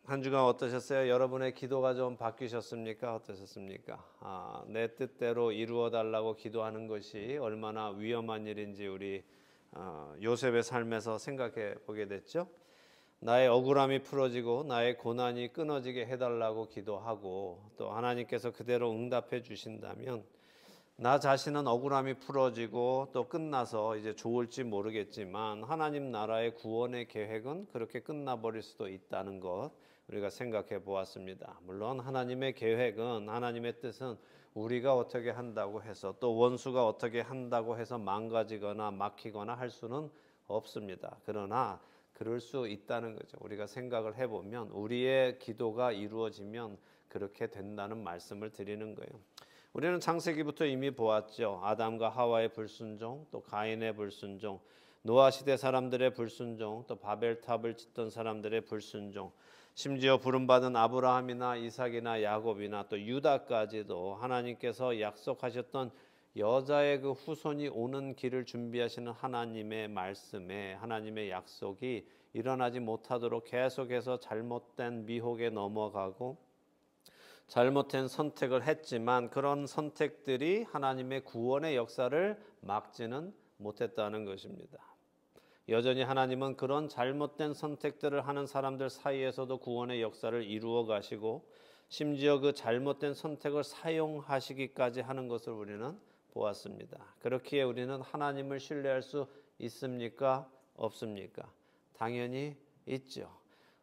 한 주간 어떠셨어요? 여러분의 기도가 좀 바뀌셨습니까? 어떠셨습니까? 내 뜻대로 이루어 달라고 기도하는 것이 얼마나 위험한 일인지 우리 요셉의 삶에서 생각해 보게 됐죠. 나의 억울함이 풀어지고 나의 고난이 끊어지게 해달라고 기도하고 또 하나님께서 그대로 응답해 주신다면 나 자신은 억울함이 풀어지고 또 끝나서 이제 좋을지 모르겠지만 하나님 나라의 구원의 계획은 그렇게 끝나버릴 수도 있다는 것 우리가 생각해 보았습니다. 물론 하나님의 계획은, 하나님의 뜻은 우리가 어떻게 한다고 해서 또 원수가 어떻게 한다고 해서 망가지거나 막히거나 할 수는 없습니다. 그러나 그럴 수 있다는 거죠. 우리가 생각을 해보면 우리의 기도가 이루어지면 그렇게 된다는 말씀을 드리는 거예요. 우리는 창세기부터 이미 보았죠. 아담과 하와의 불순종, 또 가인의 불순종, 노아 시대 사람들의 불순종, 또 바벨탑을 짓던 사람들의 불순종, 심지어 부름받은 아브라함이나 이삭이나 야곱이나 또 유다까지도 하나님께서 약속하셨던 여자의 그 후손이 오는 길을 준비하시는 하나님의 말씀에, 하나님의 약속이 일어나지 못하도록 계속해서 잘못된 미혹에 넘어가고 잘못된 선택을 했지만 그런 선택들이 하나님의 구원의 역사를 막지는 못했다는 것입니다. 여전히 하나님은 그런 잘못된 선택들을 하는 사람들 사이에서도 구원의 역사를 이루어 가시고 심지어 그 잘못된 선택을 사용하시기까지 하는 것을 우리는 보았습니다. 그렇기에 우리는 하나님을 신뢰할 수 있습니까? 없습니까? 당연히 있죠.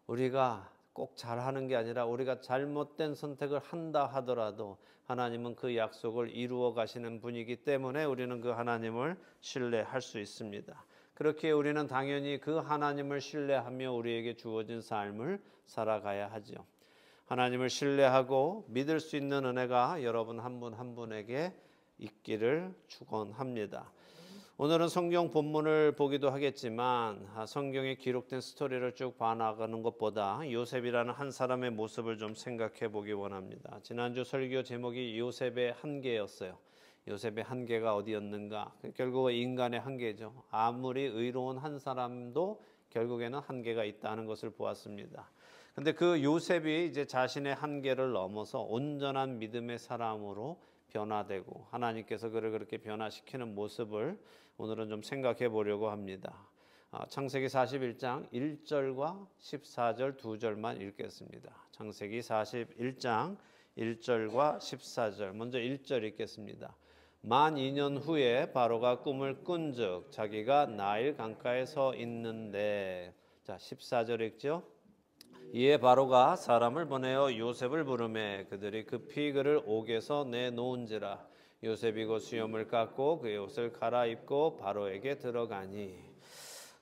우리가 꼭 잘하는 게 아니라 우리가 잘못된 선택을 한다 하더라도 하나님은 그 약속을 이루어 가시는 분이기 때문에 우리는 그 하나님을 신뢰할 수 있습니다. 그렇게 우리는 당연히 그 하나님을 신뢰하며 우리에게 주어진 삶을 살아가야 하죠. 하나님을 신뢰하고 믿을 수 있는 은혜가 여러분 한 분 한 분에게 있기를 축원합니다. 오늘은 성경 본문을 보기도 하겠지만 성경에 기록된 스토리를 쭉 봐나가는 것보다 요셉이라는 한 사람의 모습을 좀 생각해 보기 원합니다. 지난주 설교 제목이 요셉의 한계였어요. 요셉의 한계가 어디였는가? 결국 인간의 한계죠. 아무리 의로운 한 사람도 결국에는 한계가 있다는 것을 보았습니다. 근데 그 요셉이 이제 자신의 한계를 넘어서 온전한 믿음의 사람으로 변화되고 하나님께서 그를 그렇게 변화시키는 모습을 오늘은 좀 생각해 보려고 합니다. 창세기 41장 1절과 14절 두 절만 읽겠습니다. 창세기 41장 1절과 14절 먼저 1절 읽겠습니다. 만 2년 후에 바로가 꿈을 꾼즉 자기가 나일 강가에 서 있는데 자 14절 읽죠. 이에 바로가 사람을 보내어 요셉을 부르매 그들이 급히 그를 옥에서 내놓은지라 요셉이 곧 수염을 깎고 그의 옷을 갈아입고 바로에게 들어가니.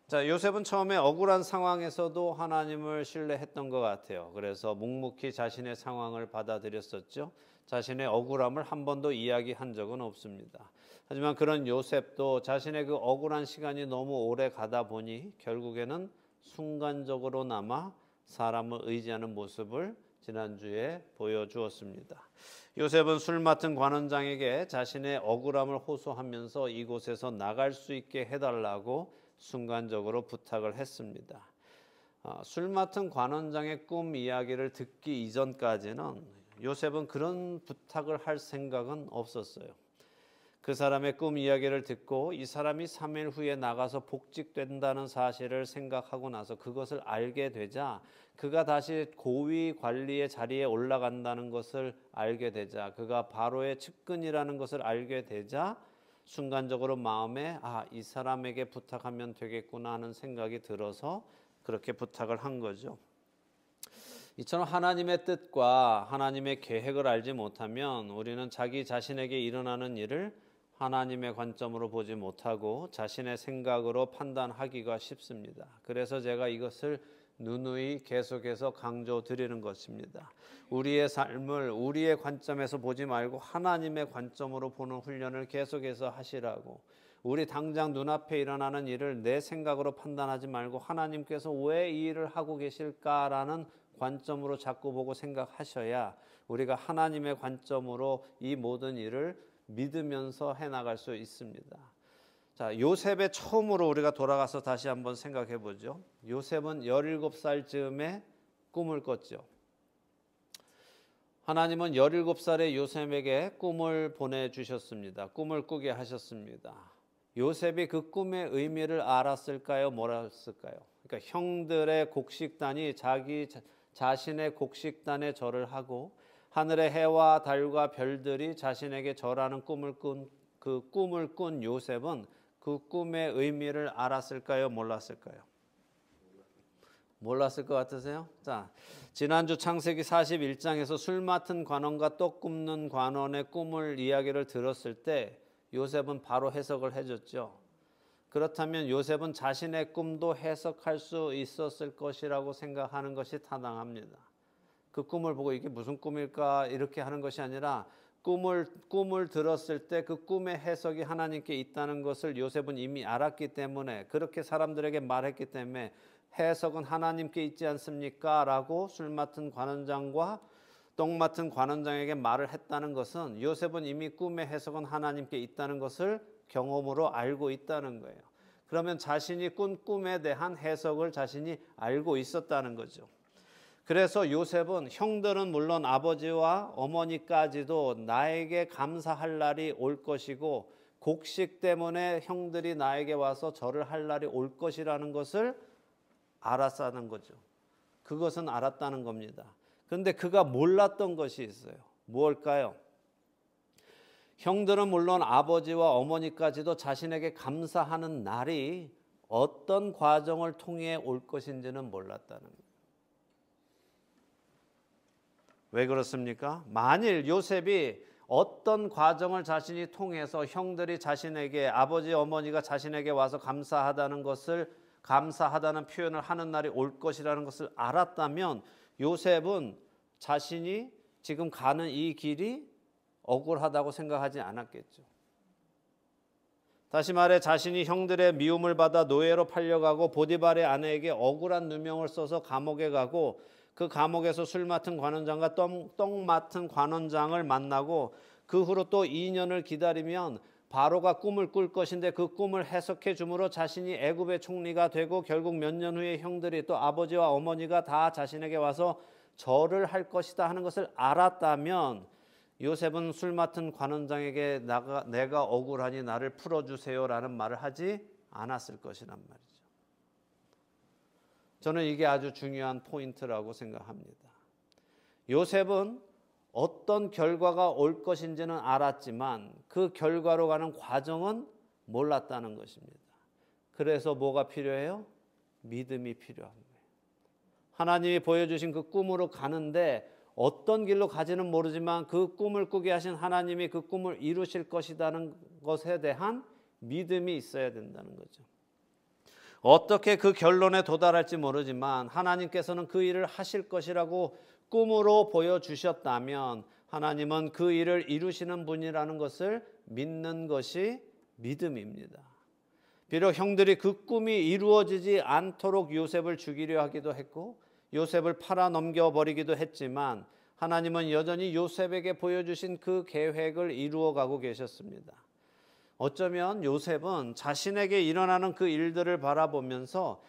자, 요셉은 처음에 억울한 상황에서도 하나님을 신뢰했던 것 같아요. 그래서 묵묵히 자신의 상황을 받아들였었죠. 자신의 억울함을 한 번도 이야기한 적은 없습니다. 하지만 그런 요셉도 자신의 그 억울한 시간이 너무 오래 가다 보니 결국에는 순간적으로나마 사람을 의지하는 모습을 지난주에 보여주었습니다. 요셉은 술 맡은 관원장에게 자신의 억울함을 호소하면서 이곳에서 나갈 수 있게 해달라고 순간적으로 부탁을 했습니다. 술 맡은 관원장의 꿈 이야기를 듣기 이전까지는 요셉은 그런 부탁을 할 생각은 없었어요. 그 사람의 꿈 이야기를 듣고 이 사람이 3일 후에 나가서 복직된다는 사실을 생각하고 나서 그것을 알게 되자 그가 다시 고위 관리의 자리에 올라간다는 것을 알게 되자 그가 바로의 측근이라는 것을 알게 되자 순간적으로 마음에 이 사람에게 부탁하면 되겠구나 하는 생각이 들어서 그렇게 부탁을 한 거죠. 이처럼 하나님의 뜻과 하나님의 계획을 알지 못하면 우리는 자기 자신에게 일어나는 일을 하나님의 관점으로 보지 못하고 자신의 생각으로 판단하기가 쉽습니다. 그래서 제가 이것을 누누이 계속해서 강조드리는 것입니다. 우리의 삶을 우리의 관점에서 보지 말고 하나님의 관점으로 보는 훈련을 계속해서 하시라고. 우리 당장 눈앞에 일어나는 일을 내 생각으로 판단하지 말고 하나님께서 왜 이 일을 하고 계실까라는 관점으로 자꾸 보고 생각하셔야 우리가 하나님의 관점으로 이 모든 일을 믿으면서 해나갈 수 있습니다. 자, 요셉의 처음으로 우리가 돌아가서 다시 한번 생각해 보죠. 요셉은 17살 즈음에 꿈을 꿨죠. 하나님은 17살의 요셉에게 꿈을 보내주셨습니다. 꿈을 꾸게 하셨습니다. 요셉이 그 꿈의 의미를 알았을까요? 몰랐을까요? 그러니까 형들의 곡식단이 자신의 곡식단에 절을 하고 하늘의 해와 달과 별들이 자신에게 절하는 꿈을 꾼 요셉은 그 꿈의 의미를 알았을까요? 몰랐을까요? 몰랐을 것 같으세요? 자, 지난주 창세기 41장에서 술 맡은 관원과 떡 굽는 관원의 꿈을 이야기를 들었을 때 요셉은 바로 해석을 해줬죠. 그렇다면 요셉은 자신의 꿈도 해석할 수 있었을 것이라고 생각하는 것이 타당합니다. 그 꿈을 보고 이게 무슨 꿈일까 이렇게 하는 것이 아니라 꿈을 들었을 때 그 꿈의 해석이 하나님께 있다는 것을 요셉은 이미 알았기 때문에 그렇게 사람들에게 말했기 때문에 해석은 하나님께 있지 않습니까? 라고 술 맡은 관원장과 떡 맡은 관원장에게 말을 했다는 것은 요셉은 이미 꿈의 해석은 하나님께 있다는 것을 경험으로 알고 있다는 거예요. 그러면 자신이 꾼 꿈에 대한 해석을 자신이 알고 있었다는 거죠. 그래서 요셉은 형들은 물론 아버지와 어머니까지도 나에게 감사할 날이 올 것이고 곡식 때문에 형들이 나에게 와서 절을 할 날이 올 것이라는 것을 알았다는 거죠. 그것은 알았다는 겁니다. 그런데 그가 몰랐던 것이 있어요. 무엇일까요? 형들은 물론 아버지와 어머니까지도 자신에게 감사하는 날이 어떤 과정을 통해 올 것인지는 몰랐다는 거예요. 왜 그렇습니까? 만일 요셉이 어떤 과정을 자신이 통해서 형들이 자신에게 아버지 어머니가 자신에게 와서 감사하다는 표현을 하는 날이 올 것이라는 것을 알았다면 요셉은 자신이 지금 가는 이 길이 억울하다고 생각하지 않았겠죠. 다시 말해 자신이 형들의 미움을 받아 노예로 팔려가고 보디발의 아내에게 억울한 누명을 써서 감옥에 가고 그 감옥에서 술 맡은 관원장과 떡 맡은 관원장을 만나고 그 후로 또 2년을 기다리면 바로가 꿈을 꿀 것인데 그 꿈을 해석해 주므로 자신이 애굽의 총리가 되고 결국 몇 년 후에 형들이 또 아버지와 어머니가 다 자신에게 와서 절을 할 것이다 하는 것을 알았다면 요셉은 술 맡은 관원장에게 내가 억울하니 나를 풀어주세요라는 말을 하지 않았을 것이란 말이죠. 저는 이게 아주 중요한 포인트라고 생각합니다. 요셉은 어떤 결과가 올 것인지는 알았지만 그 결과로 가는 과정은 몰랐다는 것입니다. 그래서 뭐가 필요해요? 믿음이 필요한 거예요. 하나님이 보여주신 그 꿈으로 가는데 어떤 길로 가지는 모르지만 그 꿈을 꾸게 하신 하나님이 그 꿈을 이루실 것이라는 것에 대한 믿음이 있어야 된다는 거죠. 어떻게 그 결론에 도달할지 모르지만 하나님께서는 그 일을 하실 것이라고 꿈으로 보여주셨다면 하나님은 그 일을 이루시는 분이라는 것을 믿는 것이 믿음입니다. 비록 형들이 그 꿈이 이루어지지 않도록 요셉을 죽이려 하기도 했고 요셉을 팔아 넘겨버리기도 했지만 하나님은 여전히 요셉에게 보여주신 그 계획을 이루어가고 계셨습니다. 어쩌면 요셉은 자신에게 일어나는 그 일들을 바라보면서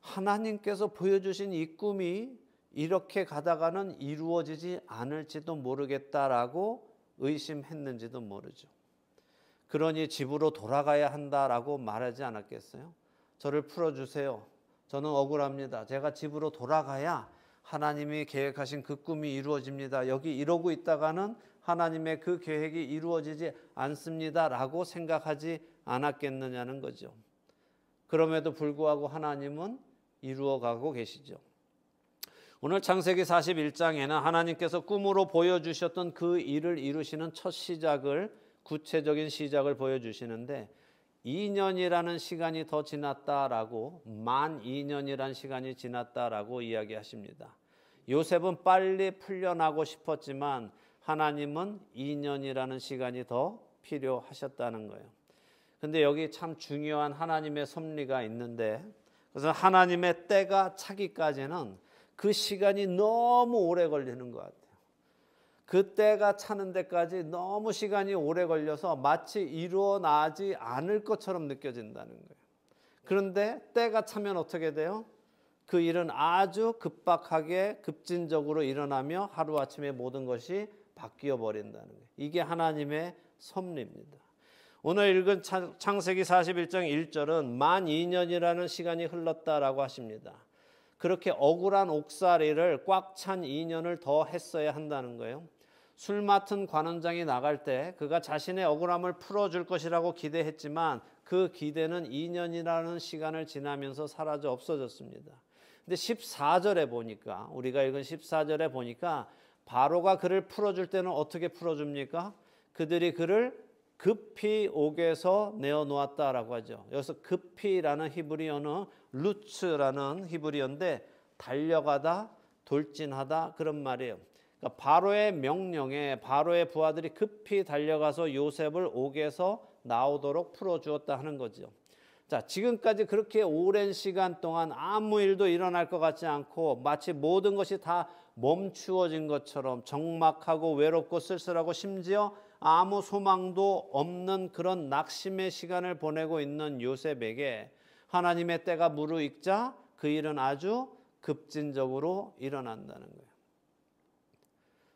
하나님께서 보여주신 이 꿈이 이렇게 가다가는 이루어지지 않을지도 모르겠다라고 의심했는지도 모르죠. 그러니 집으로 돌아가야 한다라고 말하지 않았겠어요? 저를 풀어주세요. 저는 억울합니다. 제가 집으로 돌아가야 하나님이 계획하신 그 꿈이 이루어집니다. 여기 이러고 있다가는 하나님의 그 계획이 이루어지지 않습니다라고 생각하지 않았겠느냐는 거죠. 그럼에도 불구하고 하나님은 이루어가고 계시죠. 오늘 창세기 41장에는 하나님께서 꿈으로 보여주셨던 그 일을 이루시는 첫 시작을 구체적인 시작을 보여주시는데 2년이라는 시간이 더 지났다라고 만 2년이라는 시간이 지났다라고 이야기하십니다. 요셉은 빨리 풀려나고 싶었지만 하나님은 2년이라는 시간이 더 필요하셨다는 거예요. 근데 여기 참 중요한 하나님의 섭리가 있는데, 그래서 하나님의 때가 차기까지는 그 시간이 너무 오래 걸리는 것 같아요. 그 때가 차는 데까지 너무 시간이 오래 걸려서 마치 이루어나지 않을 것처럼 느껴진다는 거예요. 그런데 때가 차면 어떻게 돼요? 그 일은 아주 급박하게 급진적으로 일어나며 하루아침에 모든 것이 바뀌어 버린다는 거예요. 이게 하나님의 섭리입니다. 오늘 읽은 창세기 41장 1절은 만 2년이라는 시간이 흘렀다라고 하십니다. 그렇게 억울한 옥살이를 꽉 찬 2년을 더 했어야 한다는 거예요. 술 맡은 관원장이 나갈 때 그가 자신의 억울함을 풀어줄 것이라고 기대했지만 그 기대는 2년이라는 시간을 지나면서 사라져 없어졌습니다. 근데 14절에 보니까, 우리가 읽은 14절에 보니까 바로가 그를 풀어줄 때는 어떻게 풀어줍니까? 그들이 그를 급히 옥에서 내어놓았다라고 하죠. 여기서 급히라는 히브리어는 루츠라는 히브리어인데 달려가다, 돌진하다 그런 말이에요. 그러니까 바로의 명령에 바로의 부하들이 급히 달려가서 요셉을 옥에서 나오도록 풀어주었다 하는 거죠. 자, 지금까지 그렇게 오랜 시간 동안 아무 일도 일어날 것 같지 않고 마치 모든 것이 다 멈추어진 것처럼 적막하고 외롭고 쓸쓸하고 심지어 아무 소망도 없는 그런 낙심의 시간을 보내고 있는 요셉에게 하나님의 때가 무르익자 그 일은 아주 급진적으로 일어난다는 거예요.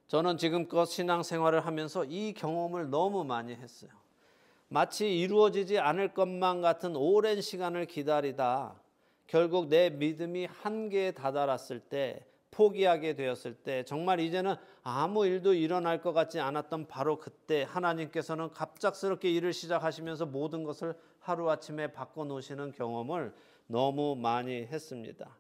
저는 지금껏 신앙생활을 하면서 이 경험을 너무 많이 했어요. 마치 이루어지지 않을 것만 같은 오랜 시간을 기다리다 결국 내 믿음이 한계에 다다랐을 때, 포기하게 되었을 때, 정말 이제는 아무 일도 일어날 것 같지 않았던 바로 그때 하나님께서는 갑작스럽게 일을 시작하시면서 모든 것을 하루아침에 바꿔놓으시는 경험을 너무 많이 했습니다.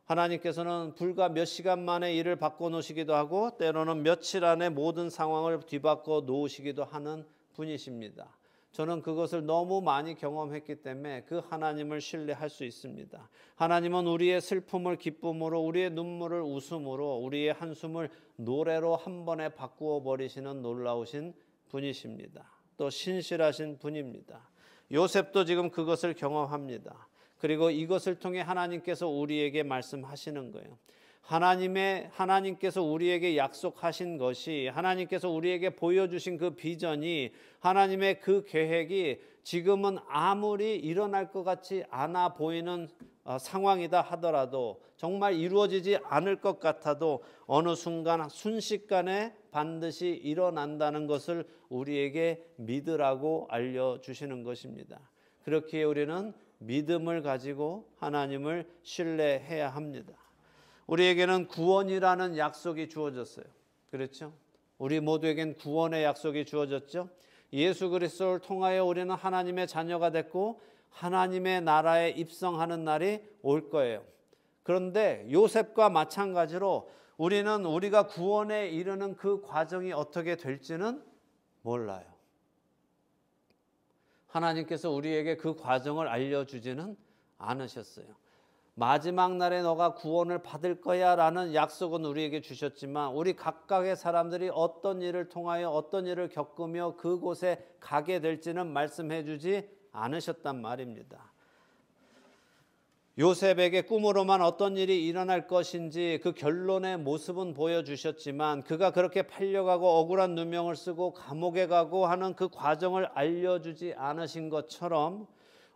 하나님께서는 불과 몇 시간 만에 일을 바꿔놓으시기도 하고 때로는 며칠 안에 모든 상황을 뒤바꿔 놓으시기도 하는 분이십니다. 저는 그것을 너무 많이 경험했기 때문에 그 하나님을 신뢰할 수 있습니다. 하나님은 우리의 슬픔을 기쁨으로, 우리의 눈물을 웃음으로, 우리의 한숨을 노래로 한 번에 바꾸어 버리시는 놀라우신 분이십니다. 또 신실하신 분입니다. 요셉도 지금 그것을 경험합니다. 그리고 이것을 통해 하나님께서 우리에게 말씀하시는 거예요. 하나님께서 우리에게 약속하신 것이, 하나님께서 우리에게 보여주신 그 비전이, 하나님의 그 계획이 지금은 아무리 일어날 것 같지 않아 보이는 상황이다 하더라도, 정말 이루어지지 않을 것 같아도 어느 순간 순식간에 반드시 일어난다는 것을 우리에게 믿으라고 알려주시는 것입니다. 그렇기에 우리는 믿음을 가지고 하나님을 신뢰해야 합니다. 우리에게는 구원이라는 약속이 주어졌어요. 그렇죠? 우리 모두에겐 구원의 약속이 주어졌죠. 예수 그리스도를 통하여 우리는 하나님의 자녀가 됐고 하나님의 나라에 입성하는 날이 올 거예요. 그런데 요셉과 마찬가지로 우리는 우리가 구원에 이르는 그 과정이 어떻게 될지는 몰라요. 하나님께서 우리에게 그 과정을 알려주지는 않으셨어요. 마지막 날에 너가 구원을 받을 거야 라는 약속은 우리에게 주셨지만 우리 각각의 사람들이 어떤 일을 통하여 어떤 일을 겪으며 그곳에 가게 될지는 말씀해 주지 않으셨단 말입니다. 요셉에게 꿈으로만 어떤 일이 일어날 것인지 그 결론의 모습은 보여주셨지만 그가 그렇게 팔려가고 억울한 누명을 쓰고 감옥에 가고 하는 그 과정을 알려주지 않으신 것처럼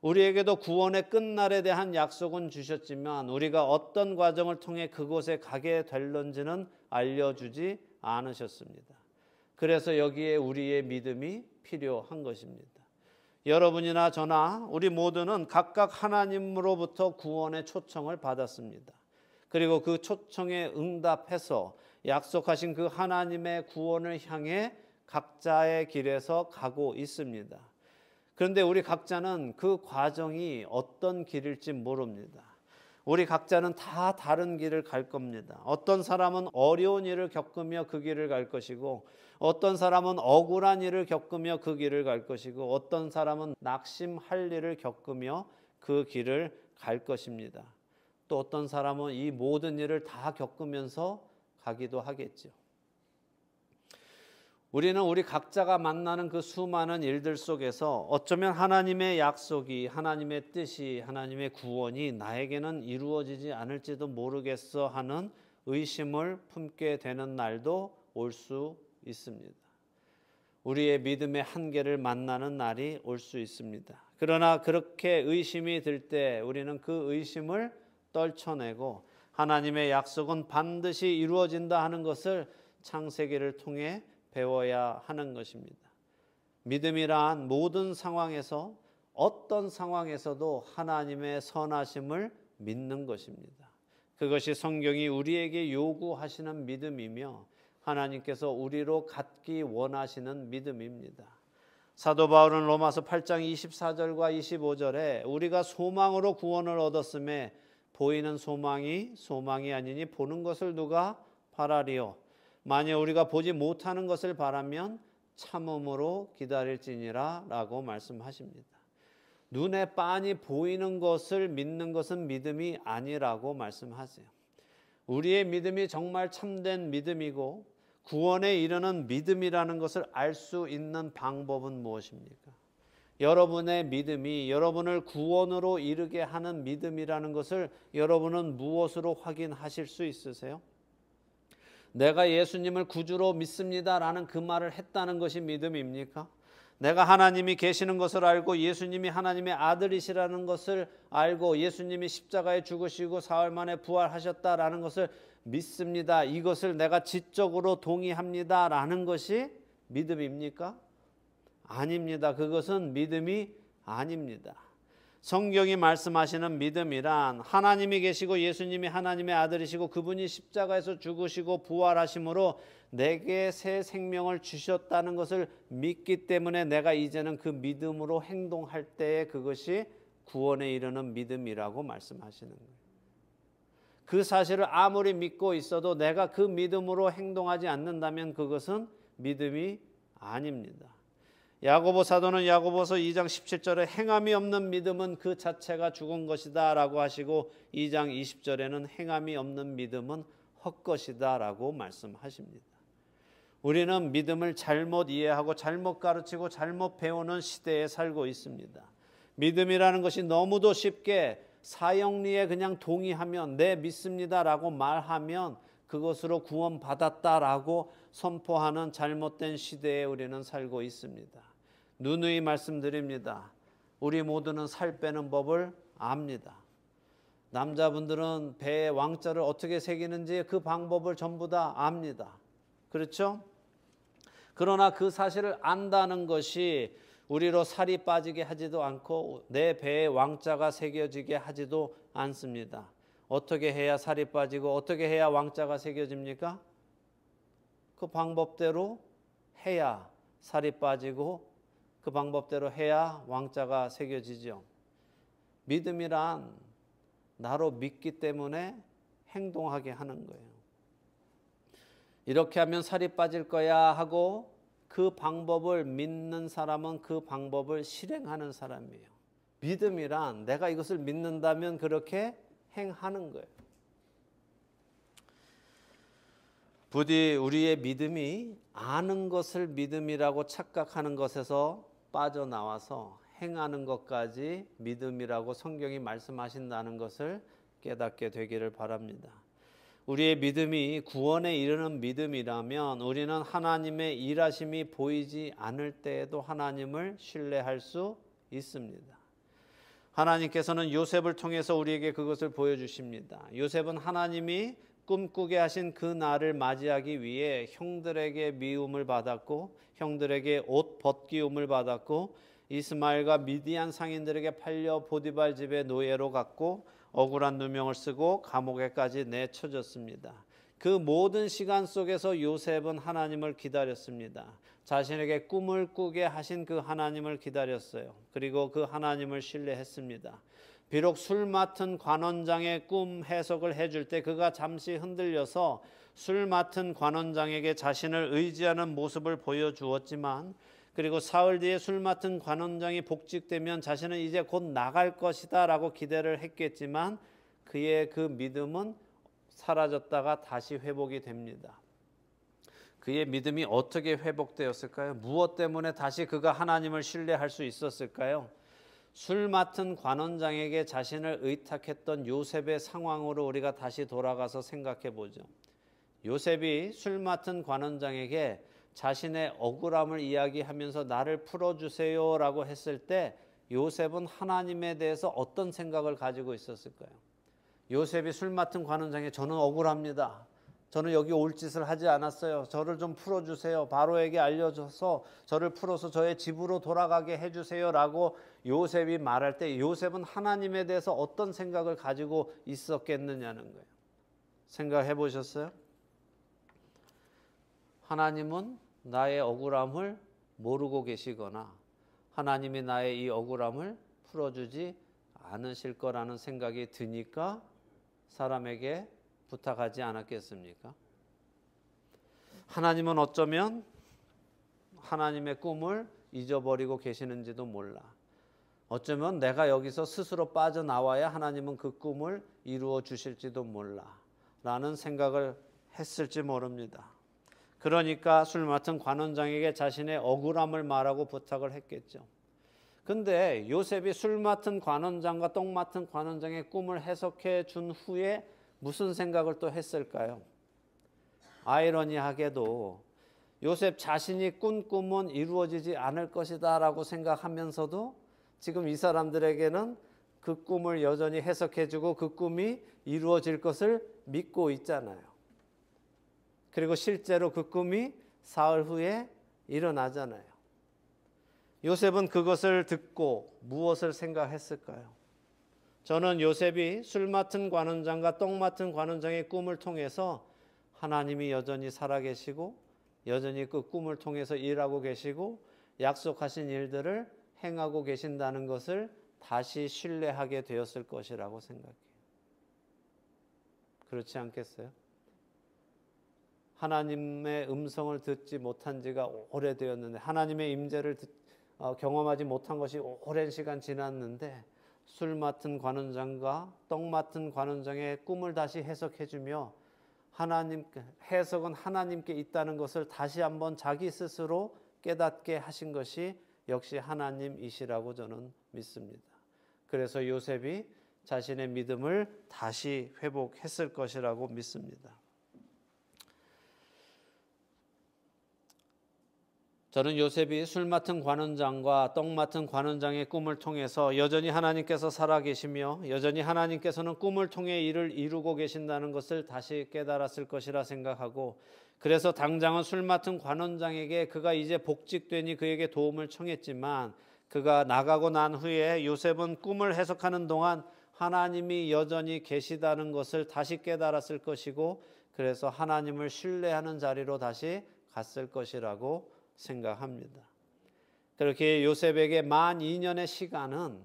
우리에게도 구원의 끝날에 대한 약속은 주셨지만 우리가 어떤 과정을 통해 그곳에 가게 될런지는 알려주지 않으셨습니다. 그래서 여기에 우리의 믿음이 필요한 것입니다. 여러분이나 저나 우리 모두는 각각 하나님으로부터 구원의 초청을 받았습니다. 그리고 그 초청에 응답해서 약속하신 그 하나님의 구원을 향해 각자의 길에서 가고 있습니다. 그런데 우리 각자는 그 과정이 어떤 길일지 모릅니다. 우리 각자는 다 다른 길을 갈 겁니다. 어떤 사람은 어려운 일을 겪으며 그 길을 갈 것이고 어떤 사람은 억울한 일을 겪으며 그 길을 갈 것이고 어떤 사람은 낙심할 일을 겪으며 그 길을 갈 것입니다. 또 어떤 사람은 이 모든 일을 다 겪으면서 가기도 하겠죠. 우리는 우리 각자가 만나는 그 수많은 일들 속에서 어쩌면 하나님의 약속이, 하나님의 뜻이, 하나님의 구원이 나에게는 이루어지지 않을지도 모르겠어 하는 의심을 품게 되는 날도 올 수 있습니다. 우리의 믿음의 한계를 만나는 날이 올 수 있습니다. 그러나 그렇게 의심이 들 때 우리는 그 의심을 떨쳐내고 하나님의 약속은 반드시 이루어진다 하는 것을 창세기를 통해 배워야 하는 것입니다. 믿음이란 모든 상황에서, 어떤 상황에서도 하나님의 선하심을 믿는 것입니다. 그것이 성경이 우리에게 요구하시는 믿음이며 하나님께서 우리로 갖기 원하시는 믿음입니다. 사도 바울은 로마서 8장 24절과 25절에 우리가 소망으로 구원을 얻었음에 보이는 소망이 아니니 보는 것을 누가 바라리요. 만일 우리가 보지 못하는 것을 바라면 참음으로 기다릴지니라 라고 말씀하십니다. 눈에 빤히 보이는 것을 믿는 것은 믿음이 아니라고 말씀하세요. 우리의 믿음이 정말 참된 믿음이고 구원에 이르는 믿음이라는 것을 알 수 있는 방법은 무엇입니까? 여러분의 믿음이 여러분을 구원으로 이르게 하는 믿음이라는 것을 여러분은 무엇으로 확인하실 수 있으세요? 내가 예수님을 구주로 믿습니다라는 그 말을 했다는 것이 믿음입니까? 내가 하나님이 계시는 것을 알고 예수님이 하나님의 아들이시라는 것을 알고 예수님이 십자가에 죽으시고 사흘 만에 부활하셨다라는 것을 믿습니다. 이것을 내가 지적으로 동의합니다라는 것이 믿음입니까? 아닙니다. 그것은 믿음이 아닙니다. 성경이 말씀하시는 믿음이란 하나님이 계시고 예수님이 하나님의 아들이시고 그분이 십자가에서 죽으시고 부활하심으로 내게 새 생명을 주셨다는 것을 믿기 때문에 내가 이제는 그 믿음으로 행동할 때에 그것이 구원에 이르는 믿음이라고 말씀하시는 거예요. 그 사실을 아무리 믿고 있어도 내가 그 믿음으로 행동하지 않는다면 그것은 믿음이 아닙니다. 야고보 사도는 야고보서 2장 17절에 행함이 없는 믿음은 그 자체가 죽은 것이다 라고 하시고 2장 20절에는 행함이 없는 믿음은 헛것이다 라고 말씀하십니다. 우리는 믿음을 잘못 이해하고 잘못 가르치고 잘못 배우는 시대에 살고 있습니다. 믿음이라는 것이 너무도 쉽게 사형리에 그냥 동의하면 네 믿습니다라고 말하면 그것으로 구원받았다라고 선포하는 잘못된 시대에 우리는 살고 있습니다. 누누이 말씀드립니다. 우리 모두는 살 빼는 법을 압니다. 남자분들은 배에 왕자를 어떻게 새기는지 그 방법을 전부 다 압니다. 그렇죠? 그러나 그 사실을 안다는 것이 우리로 살이 빠지게 하지도 않고 내 배에 왕자가 새겨지게 하지도 않습니다. 어떻게 해야 살이 빠지고 어떻게 해야 왕자가 새겨집니까? 그 방법대로 해야 살이 빠지고 그 방법대로 해야 왕자가 새겨지죠. 믿음이란 나로 믿기 때문에 행동하게 하는 거예요. 이렇게 하면 살이 빠질 거야 하고 그 방법을 믿는 사람은 그 방법을 실행하는 사람이에요. 믿음이란 내가 이것을 믿는다면 그렇게 행하는 거예요. 부디 우리의 믿음이 아는 것을 믿음이라고 착각하는 것에서 빠져나와서 행하는 것까지 믿음이라고 성경이 말씀하신다는 것을 깨닫게 되기를 바랍니다. 우리의 믿음이 구원에 이르는 믿음이라면 우리는 하나님의 일하심이 보이지 않을 때에도 하나님을 신뢰할 수 있습니다. 하나님께서는 요셉을 통해서 우리에게 그것을 보여주십니다. 요셉은 하나님이 꿈꾸게 하신 그 날을 맞이하기 위해 형들에게 미움을 받았고 형들에게 옷 벗기움을 받았고 이스마엘과 미디안 상인들에게 팔려 보디발 집의 노예로 갔고 억울한 누명을 쓰고 감옥에까지 내쳐졌습니다. 그 모든 시간 속에서 요셉은 하나님을 기다렸습니다. 자신에게 꿈을 꾸게 하신 그 하나님을 기다렸어요. 그리고 그 하나님을 신뢰했습니다. 비록 술 맡은 관원장의 꿈 해석을 해줄 때 그가 잠시 흔들려서 술 맡은 관원장에게 자신을 의지하는 모습을 보여주었지만 그리고 사흘 뒤에 술 맡은 관원장이 복직되면 자신은 이제 곧 나갈 것이다 라고 기대를 했겠지만 그의 그 믿음은 사라졌다가 다시 회복이 됩니다. 그의 믿음이 어떻게 회복되었을까요? 무엇 때문에 다시 그가 하나님을 신뢰할 수 있었을까요? 술 맡은 관원장에게 자신을 의탁했던 요셉의 상황으로 우리가 다시 돌아가서 생각해 보죠. 요셉이 술 맡은 관원장에게 자신의 억울함을 이야기하면서 나를 풀어주세요라고 했을 때 요셉은 하나님에 대해서 어떤 생각을 가지고 있었을까요? 요셉이 술 맡은 관원장에 저는 억울합니다. 저는 여기 올 짓을 하지 않았어요. 저를 좀 풀어주세요. 바로에게 알려줘서 저를 풀어서 저의 집으로 돌아가게 해주세요 라고 요셉이 말할 때 요셉은 하나님에 대해서 어떤 생각을 가지고 있었겠느냐는 거예요. 생각해 보셨어요? 하나님은 나의 억울함을 모르고 계시거나 하나님이 나의 이 억울함을 풀어주지 않으실 거라는 생각이 드니까 사람에게 부탁하지 않았겠습니까? 하나님은 어쩌면 하나님의 꿈을 잊어버리고 계시는지도 몰라. 어쩌면 내가 여기서 스스로 빠져나와야 하나님은 그 꿈을 이루어 주실지도 몰라 라는 생각을 했을지 모릅니다. 그러니까 술 맡은 관원장에게 자신의 억울함을 말하고 부탁을 했겠죠. 근데 요셉이 술 맡은 관원장과 똥 맡은 관원장의 꿈을 해석해 준 후에 무슨 생각을 또 했을까요? 아이러니하게도 요셉 자신이 꾼 꿈은 이루어지지 않을 것이다 라고 생각하면서도 지금 이 사람들에게는 그 꿈을 여전히 해석해주고 그 꿈이 이루어질 것을 믿고 있잖아요. 그리고 실제로 그 꿈이 사흘 후에 일어나잖아요. 요셉은 그것을 듣고 무엇을 생각했을까요? 저는 요셉이 술 맡은 관원장과 똥 맡은 관원장의 꿈을 통해서 하나님이 여전히 살아계시고 여전히 그 꿈을 통해서 일하고 계시고 약속하신 일들을 행하고 계신다는 것을 다시 신뢰하게 되었을 것이라고 생각해요. 그렇지 않겠어요? 하나님의 음성을 듣지 못한 지가 오래되었는데 하나님의 임재를 경험하지 못한 것이 오랜 시간 지났는데 술 맡은 관원장과 똥 맡은 관원장의 꿈을 다시 해석해주며 해석은 하나님께 있다는 것을 다시 한번 자기 스스로 깨닫게 하신 것이 역시 하나님이시라고 저는 믿습니다. 그래서 요셉이 자신의 믿음을 다시 회복했을 것이라고 믿습니다. 저는 요셉이 술 맡은 관원장과 똥 맡은 관원장의 꿈을 통해서 여전히 하나님께서 살아계시며 여전히 하나님께서는 꿈을 통해 일을 이루고 계신다는 것을 다시 깨달았을 것이라 생각하고 그래서 당장은 술 맡은 관원장에게 그가 이제 복직되니 그에게 도움을 청했지만 그가 나가고 난 후에 요셉은 꿈을 해석하는 동안 하나님이 여전히 계시다는 것을 다시 깨달았을 것이고 그래서 하나님을 신뢰하는 자리로 다시 갔을 것이라고 생각합니다. 그렇게 요셉에게 만 2년의 시간은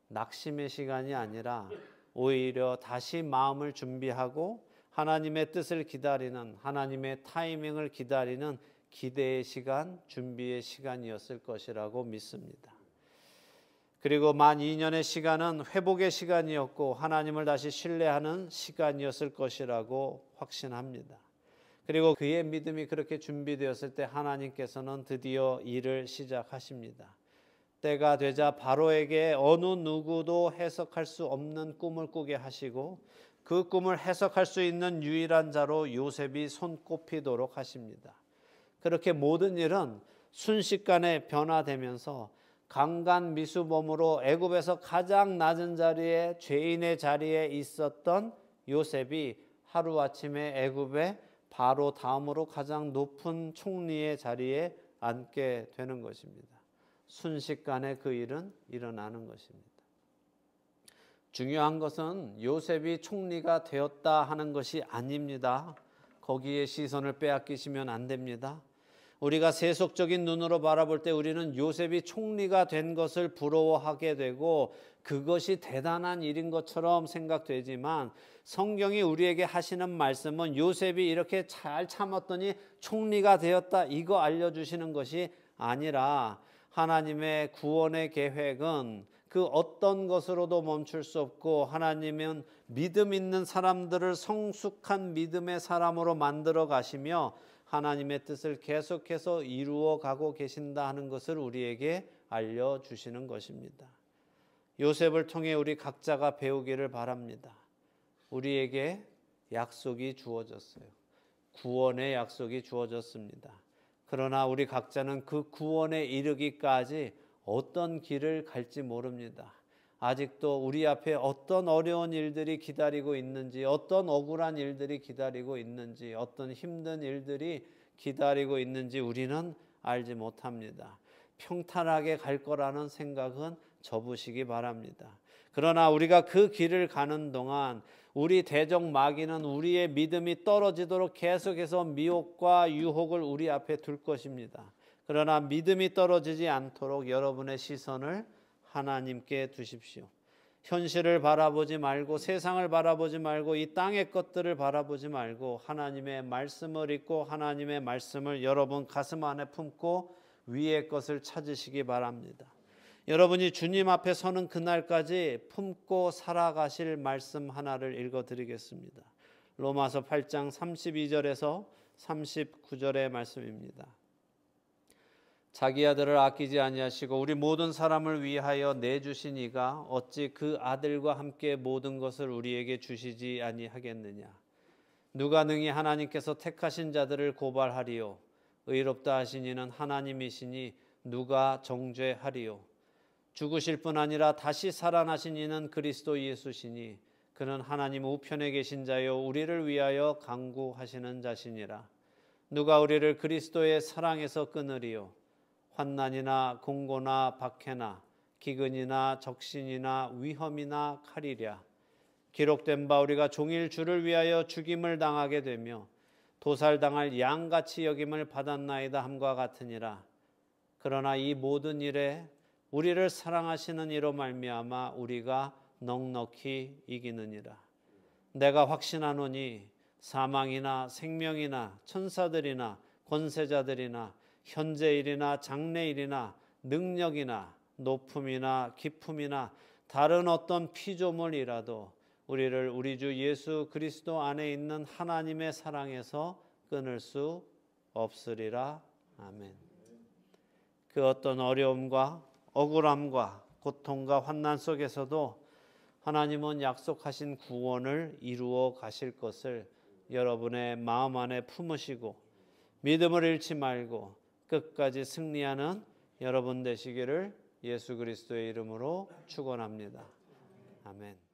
낙심의 시간이 아니라 오히려 다시 마음을 준비하고 하나님의 뜻을 기다리는 하나님의 타이밍을 기다리는 기대의 시간, 준비의 시간이었을 것이라고 믿습니다. 그리고 만 2년의 시간은 회복의 시간이었고 하나님을 다시 신뢰하는 시간이었을 것이라고 확신합니다. 그리고 그의 믿음이 그렇게 준비되었을 때 하나님께서는 드디어 일을 시작하십니다. 때가 되자 바로에게 어느 누구도 해석할 수 없는 꿈을 꾸게 하시고 그 꿈을 해석할 수 있는 유일한 자로 요셉이 손꼽히도록 하십니다. 그렇게 모든 일은 순식간에 변화되면서 강간미수범으로 애굽에서 가장 낮은 자리에 죄인의 자리에 있었던 요셉이 하루아침에 애굽의 바로 다음으로 가장 높은 총리의 자리에 앉게 되는 것입니다. 순식간에 그 일은 일어나는 것입니다. 중요한 것은 요셉이 총리가 되었다 하는 것이 아닙니다. 거기에 시선을 빼앗기시면 안 됩니다. 우리가 세속적인 눈으로 바라볼 때 우리는 요셉이 총리가 된 것을 부러워하게 되고 그것이 대단한 일인 것처럼 생각되지만 성경이 우리에게 하시는 말씀은 요셉이 이렇게 잘 참았더니 총리가 되었다 이거 알려주시는 것이 아니라 하나님의 구원의 계획은 그 어떤 것으로도 멈출 수 없고 하나님은 믿음 있는 사람들을 성숙한 믿음의 사람으로 만들어 가시며 하나님의 뜻을 계속해서 이루어 가고 계신다 하는 것을 우리에게 알려주시는 것입니다. 요셉을 통해 우리 각자가 배우기를 바랍니다. 우리에게 약속이 주어졌어요. 구원의 약속이 주어졌습니다. 그러나 우리 각자는 그 구원에 이르기까지 어떤 길을 갈지 모릅니다. 아직도 우리 앞에 어떤 어려운 일들이 기다리고 있는지, 어떤 억울한 일들이 기다리고 있는지, 어떤 힘든 일들이 기다리고 있는지 우리는 알지 못합니다. 평탄하게 갈 거라는 생각은 접으시기 바랍니다. 그러나 우리가 그 길을 가는 동안 우리 대적 마귀는 우리의 믿음이 떨어지도록 계속해서 미혹과 유혹을 우리 앞에 둘 것입니다. 그러나 믿음이 떨어지지 않도록 여러분의 시선을 하나님께 두십시오. 현실을 바라보지 말고 세상을 바라보지 말고 이 땅의 것들을 바라보지 말고 하나님의 말씀을 읽고 하나님의 말씀을 여러분 가슴 안에 품고 위의 것을 찾으시기 바랍니다. 여러분이 주님 앞에 서는 그날까지 품고 살아가실 말씀 하나를 읽어드리겠습니다. 로마서 8장 32절에서 39절의 말씀입니다. 자기 아들을 아끼지 아니하시고 우리 모든 사람을 위하여 내주신 이가 어찌 그 아들과 함께 모든 것을 우리에게 주시지 아니하겠느냐. 누가 능히 하나님께서 택하신 자들을 고발하리요. 의롭다 하신 이는 하나님이시니 누가 정죄하리요. 죽으실 뿐 아니라 다시 살아나신 이는 그리스도 예수시니 그는 하나님 우편에 계신 자요 우리를 위하여 간구하시는 자시니라. 누가 우리를 그리스도의 사랑에서 끊으리요. 환난이나 공고나 박해나 기근이나 적신이나 위험이나 칼이랴. 기록된 바 우리가 종일 주를 위하여 죽임을 당하게 되며 도살당할 양같이 여김을 받았나이다 함과 같으니라. 그러나 이 모든 일에 우리를 사랑하시는 이로 말미암아 우리가 넉넉히 이기느니라. 내가 확신하노니 사망이나 생명이나 천사들이나 권세자들이나 현재일이나 장래일이나 능력이나 높음이나 깊음이나 다른 어떤 피조물이라도 우리를 우리 주 예수 그리스도 안에 있는 하나님의 사랑에서 끊을 수 없으리라. 아멘. 그 어떤 어려움과 억울함과 고통과 환난 속에서도 하나님은 약속하신 구원을 이루어 가실 것을 여러분의 마음 안에 품으시고 믿음을 잃지 말고 끝까지 승리하는 여러분 되시기를 예수 그리스도의 이름으로 축원합니다. 아멘.